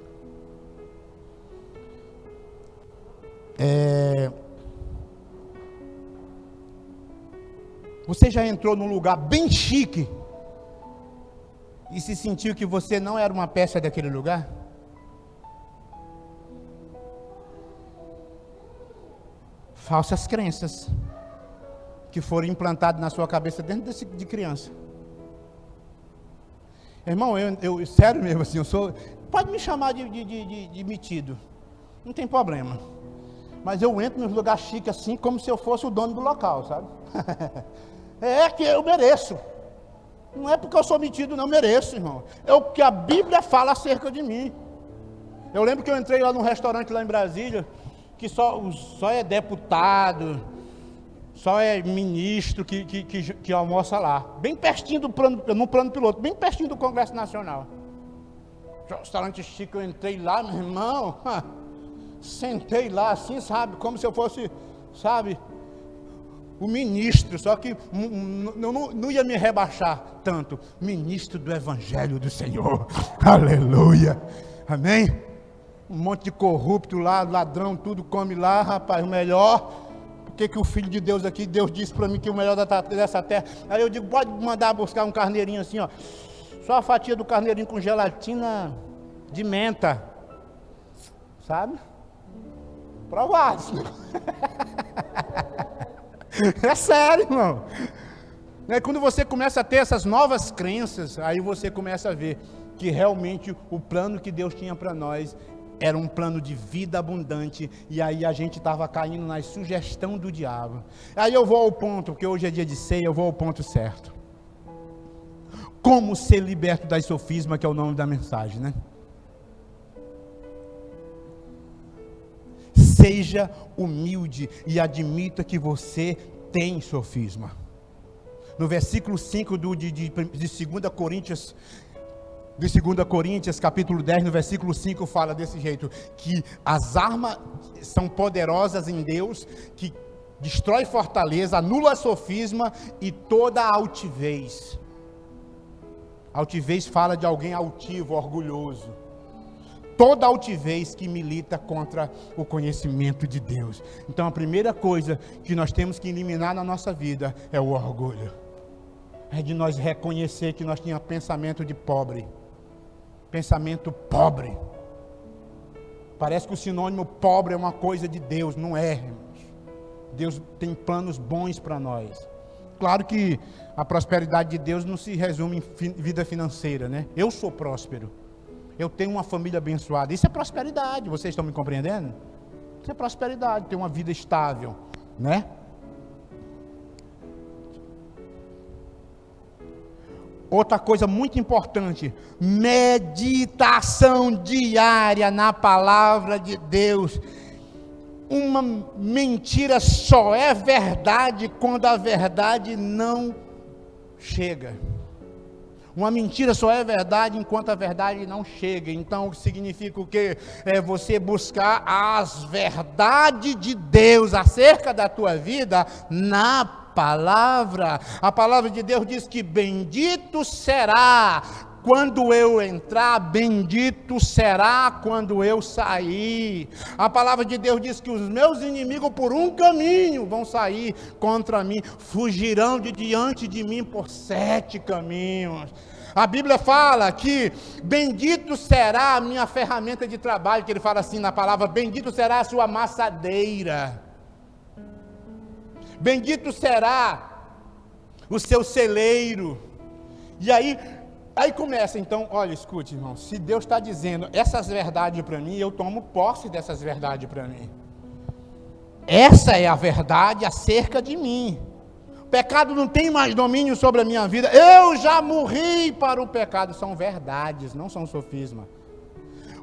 Você já entrou num lugar bem chique e se sentiu que você não era uma peça daquele lugar? Falsas crenças que foram implantadas na sua cabeça desde de criança. Irmão, eu sério mesmo assim, pode me chamar de metido, não tem problema. Mas eu entro nos lugares chiques assim, como se eu fosse o dono do local, sabe? É que eu mereço. Não é porque eu sou metido, não, mereço, irmão. É o que a Bíblia fala acerca de mim. Eu lembro que eu entrei lá num restaurante lá em Brasília, que só é deputado, só é ministro que almoça lá. Bem pertinho no plano piloto, bem pertinho do Congresso Nacional. Restaurante chique, eu entrei lá, meu irmão. Sentei lá assim, sabe, como se eu fosse, sabe, o ministro, só que não ia me rebaixar tanto, ministro do Evangelho do Senhor, aleluia. Amém? Um monte de corrupto lá, ladrão, tudo come lá, rapaz, o melhor. Por que o Filho de Deus aqui, Deus disse para mim que o melhor dessa terra. Aí eu digo, pode mandar buscar um carneirinho assim, ó. Só a fatia do carneirinho com gelatina de menta. Sabe? Provado. É sério, irmão. Quando você começa a ter essas novas crenças, aí você começa a ver que realmente o plano que Deus tinha para nós era um plano de vida abundante, e aí a gente estava caindo na sugestão do diabo. Aí eu vou ao ponto, porque hoje é dia de ceia, eu vou ao ponto certo. Como ser liberto das sofismas, que é o nome da mensagem, né? Seja humilde e admita que você tem sofisma. No versículo 5 de 2 Coríntios, capítulo 10, no versículo 5, fala desse jeito, que as armas são poderosas em Deus, que destrói fortaleza, anula sofisma e toda altivez. Altivez fala de alguém altivo, orgulhoso. Toda altivez que milita contra o conhecimento de Deus. Então a primeira coisa que nós temos que eliminar na nossa vida é o orgulho. É de nós reconhecer que nós tínhamos pensamento de pobre. Pensamento pobre. Parece que o sinônimo pobre é uma coisa de Deus, não é, irmãos. Deus tem planos bons para nós. Claro que a prosperidade de Deus não se resume em vida financeira, né? Eu sou próspero. Eu tenho uma família abençoada. Isso é prosperidade, vocês estão me compreendendo? Isso é prosperidade, ter uma vida estável, né? Outra coisa muito importante, meditação diária na palavra de Deus. Uma mentira só é verdade quando a verdade não chega. Uma mentira só é verdade enquanto a verdade não chega. Então significa o quê? É você buscar as verdades de Deus acerca da tua vida na palavra. A palavra de Deus diz que bendito será quando eu entrar, bendito será quando eu sair. A palavra de Deus diz que os meus inimigos por um caminho vão sair contra mim, fugirão de diante de mim por 7 caminhos. A Bíblia fala que bendito será a minha ferramenta de trabalho, que ele fala assim na palavra, bendito será a sua amassadeira. Bendito será o seu celeiro. E aí começa, então, olha, escute, irmão, se Deus está dizendo essas verdades para mim, eu tomo posse dessas verdades para mim. Essa é a verdade acerca de mim. O pecado não tem mais domínio sobre a minha vida. Eu já morri para o pecado. São verdades, não são sofismas.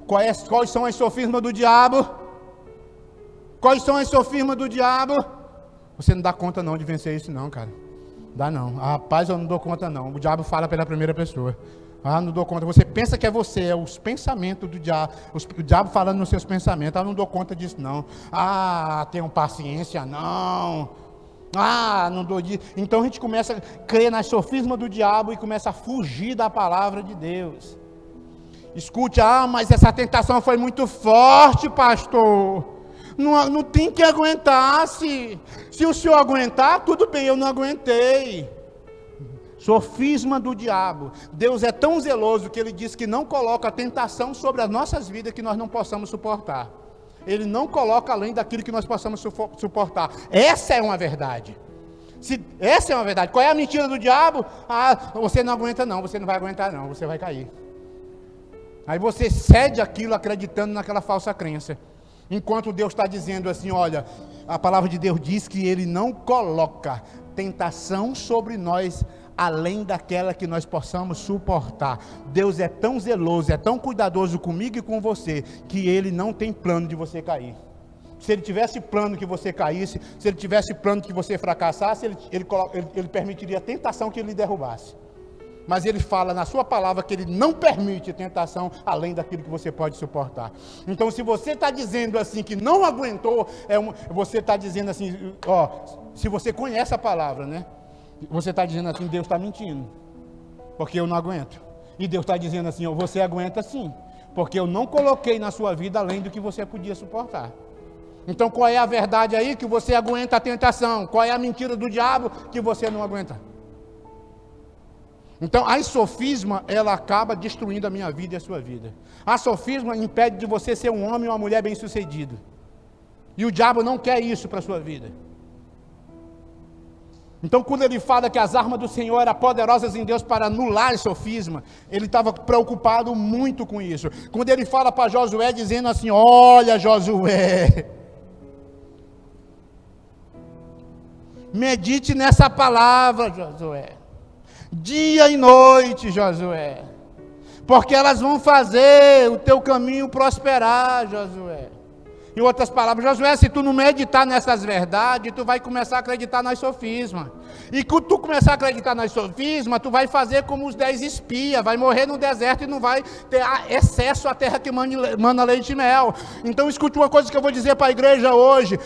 Quais são as sofismas do diabo? Quais são as sofismas do diabo? Você não dá conta não de vencer isso não, cara. Dá não. Rapaz, eu não dou conta não. O diabo fala pela primeira pessoa. Não dou conta. Você pensa que é você, é os pensamentos do diabo. O diabo falando nos seus pensamentos. Não dou conta disso não. Tenho paciência não. Não dou disso. Então a gente começa a crer nas sofismas do diabo e começa a fugir da palavra de Deus. Escute, mas essa tentação foi muito forte, pastor. Não tem que aguentar. Se o senhor aguentar, tudo bem, eu não aguentei. Sofisma do diabo. Deus é tão zeloso que ele diz que não coloca a tentação sobre as nossas vidas que nós não possamos suportar. Ele não coloca além daquilo que nós possamos suportar. Essa é uma verdade. Essa é uma verdade. Qual é a mentira do diabo? Você não aguenta não, você não vai aguentar não, você vai cair. Aí você cede aquilo acreditando naquela falsa crença. Enquanto Deus está dizendo assim, olha, a palavra de Deus diz que Ele não coloca tentação sobre nós, além daquela que nós possamos suportar. Deus é tão zeloso, é tão cuidadoso comigo e com você, que Ele não tem plano de você cair. Se Ele tivesse plano que você caísse, se Ele tivesse plano que você fracassasse, Ele permitiria a tentação que Ele derrubasse. Mas Ele fala na sua palavra que Ele não permite tentação além daquilo que você pode suportar. Então, se você está dizendo assim que não aguentou, você está dizendo assim, se você conhece a palavra, né? Você está dizendo assim, Deus está mentindo, porque eu não aguento. E Deus está dizendo assim, você aguenta sim, porque eu não coloquei na sua vida além do que você podia suportar. Então qual é a verdade aí? Que você aguenta a tentação. Qual é a mentira do diabo? Que você não aguenta. Então a sofisma, ela acaba destruindo a minha vida e a sua vida. A sofisma impede de você ser um homem e uma mulher bem-sucedido. E o diabo não quer isso para a sua vida. Então quando ele fala que as armas do Senhor eram poderosas em Deus para anular o sofisma, ele estava preocupado muito com isso. Quando ele fala para Josué dizendo assim: olha Josué, medite nessa palavra, Josué, dia e noite, Josué, porque elas vão fazer o teu caminho prosperar, Josué. Em outras palavras, Josué, se tu não meditar nessas verdades, tu vai começar a acreditar nas sofismas. E quando tu começar a acreditar nas sofismas, tu vai fazer como os 10 espias, vai morrer no deserto e não vai ter excesso à terra que manda leite e mel. Então escute uma coisa que eu vou dizer para a igreja hoje.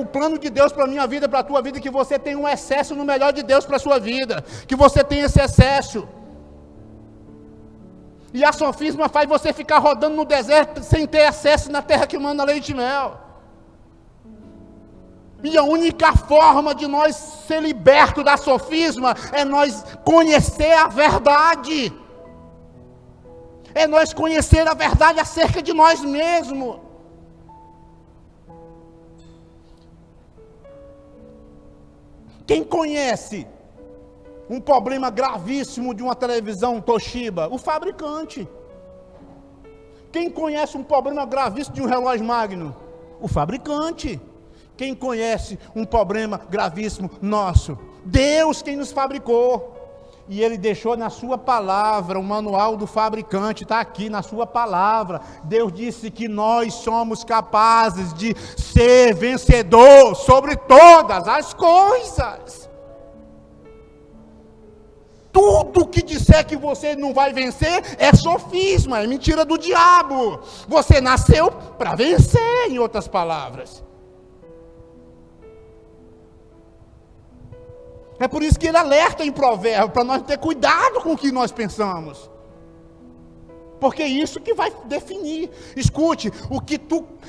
O plano de Deus para a minha vida, para a tua vida, é que você tenha um excesso no melhor de Deus para a sua vida. Que você tenha esse excesso. E a sofisma faz você ficar rodando no deserto sem ter acesso na terra que manda leite e mel. E a única forma de nós ser libertos da sofisma é nós conhecer a verdade. É nós conhecer a verdade acerca de nós mesmos. Quem conhece um problema gravíssimo de uma televisão Toshiba? O fabricante. Quem conhece um problema gravíssimo de um relógio Magno? O fabricante. Quem conhece um problema gravíssimo nosso? Deus, quem nos fabricou. E Ele deixou na sua palavra, o manual do fabricante está aqui na sua palavra. Deus disse que nós somos capazes de ser vencedor sobre todas as coisas. Tudo que disser que você não vai vencer é sofisma, é mentira do diabo. Você nasceu para vencer, em outras palavras. É por isso que ele alerta em Provérbios, para nós ter cuidado com o que nós pensamos. Porque é isso que vai definir. Escute,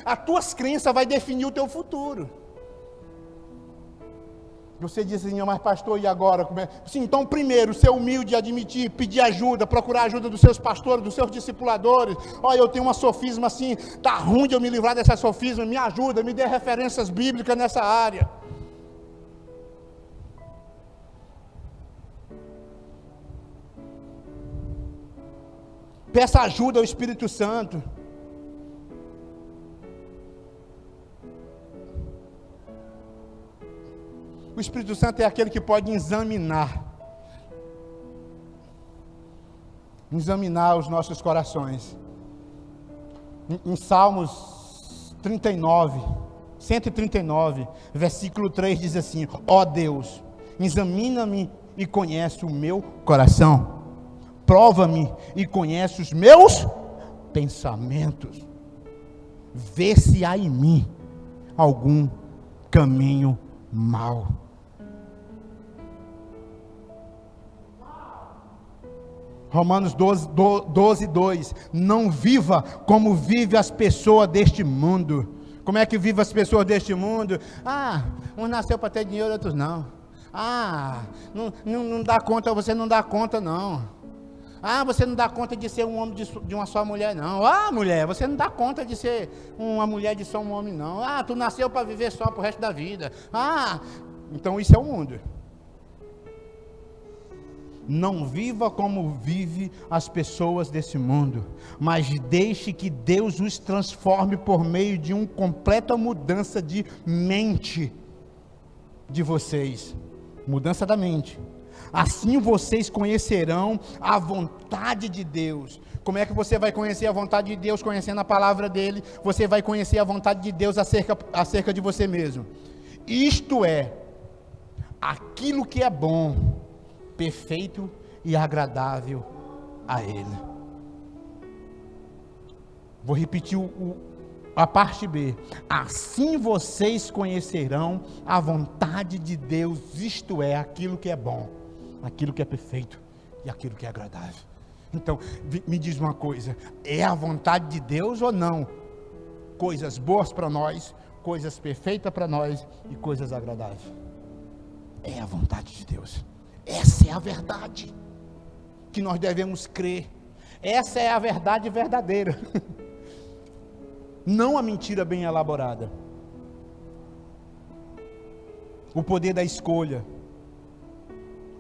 as tuas crenças vai definir o teu futuro. Você diz assim: mas pastor, e agora? Sim, então primeiro, ser humilde, admitir, pedir ajuda, procurar ajuda dos seus pastores, dos seus discipuladores. Olha, eu tenho uma sofisma assim, está ruim de eu me livrar dessa sofisma, me ajuda, me dê referências bíblicas nessa área. Peça ajuda ao Espírito Santo. O Espírito Santo é aquele que pode examinar os nossos corações. Em Salmos 139, versículo 3 diz assim: ó Deus, examina-me e conhece o meu coração, prova-me e conhece os meus pensamentos, vê se há em mim algum caminho mau. Romanos 12:2, não viva como vivem as pessoas deste mundo. Como é que vivem as pessoas deste mundo? Uns nasceu para ter dinheiro, outros não. Não dá conta, você não dá conta não. Você não dá conta de ser um homem de uma só mulher não. Mulher, você não dá conta de ser uma mulher de só um homem não. Tu nasceu para viver só para o resto da vida. Então isso é o mundo. Não viva como vive as pessoas desse mundo, mas deixe que Deus os transforme por meio de uma completa mudança de mente de vocês. Mudança da mente. Assim vocês conhecerão a vontade de Deus. Como é que você vai conhecer a vontade de Deus? Conhecendo a palavra dele. Você vai conhecer a vontade de Deus acerca de você mesmo. Isto é, aquilo que é bom, perfeito e agradável a Ele. Vou repetir a parte B. Assim vocês conhecerão a vontade de Deus, isto é, aquilo que é bom, aquilo que é perfeito e aquilo que é agradável. Então, me diz uma coisa, é a vontade de Deus ou não? Coisas boas para nós, coisas perfeitas para nós e coisas agradáveis. É a vontade de Deus. Essa é a verdade que nós devemos crer. Essa é a verdade verdadeira. Não a mentira bem elaborada. O poder da escolha.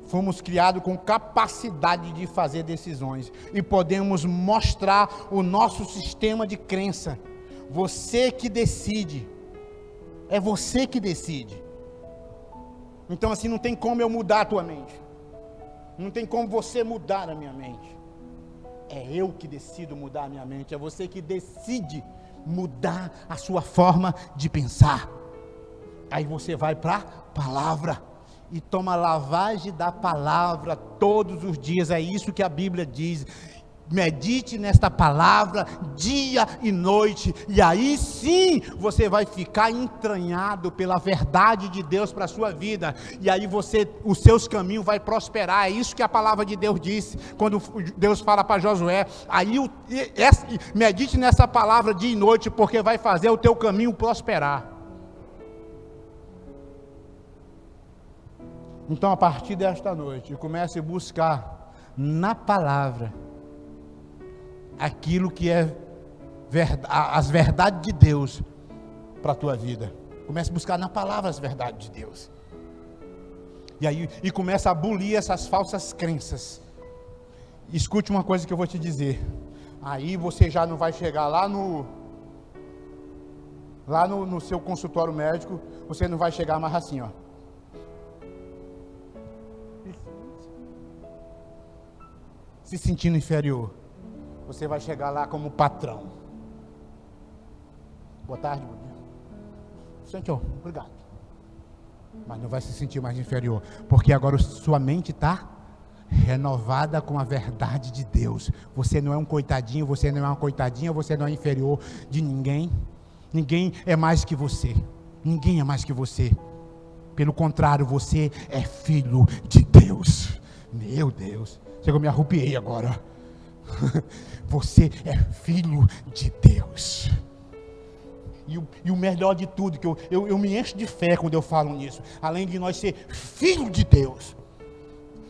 Fomos criados com capacidade de fazer decisões e podemos mostrar o nosso sistema de crença. Você que decide. É você que decide. Então assim, não tem como eu mudar a tua mente. Não tem como você mudar a minha mente. É eu que decido mudar a minha mente. É você que decide mudar a sua forma de pensar. Aí você vai para a palavra e toma lavagem da palavra todos os dias. É isso que a Bíblia diz. Medite nesta palavra dia e noite, e aí sim você vai ficar entranhado pela verdade de Deus para a sua vida, e aí os seus caminhos vai prosperar. É isso que a palavra de Deus disse, quando Deus fala para Josué, medite nessa palavra dia e noite, porque vai fazer o teu caminho prosperar. Então, a partir desta noite, comece a buscar na palavra aquilo que é as verdades de Deus para a tua vida. Comece a buscar na palavra as verdades de Deus. E começa a abolir essas falsas crenças. Escute uma coisa que eu vou te dizer. Aí você já não vai chegar lá no seu consultório médico, você não vai chegar mais assim, ó. Se sentindo inferior. Você vai chegar lá como patrão. Boa tarde, Senhor, obrigado. Mas não vai se sentir mais inferior, porque agora sua mente está renovada com a verdade de Deus. Você não é um coitadinho, você não é uma coitadinha, você não é inferior de ninguém. Ninguém é mais que você. Ninguém é mais que você. Pelo contrário, você é filho de Deus. Meu Deus, chegou, eu me arrupiei agora. Você é filho de Deus. E o melhor de tudo, que eu me encho de fé quando eu falo nisso. Além de nós ser filho de Deus,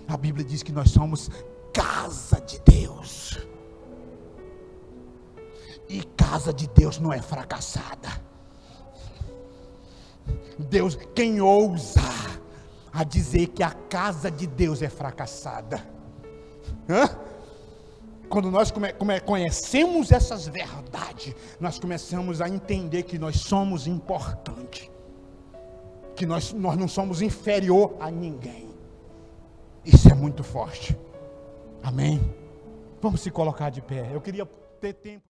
a Bíblia diz que nós somos casa de Deus. E casa de Deus não é fracassada. Deus, quem ousa a dizer que a casa de Deus é fracassada? Quando nós conhecemos essas verdades, nós começamos a entender que nós somos importantes, que nós não somos inferior a ninguém. Isso é muito forte. Amém? Vamos se colocar de pé. Eu queria ter tempo.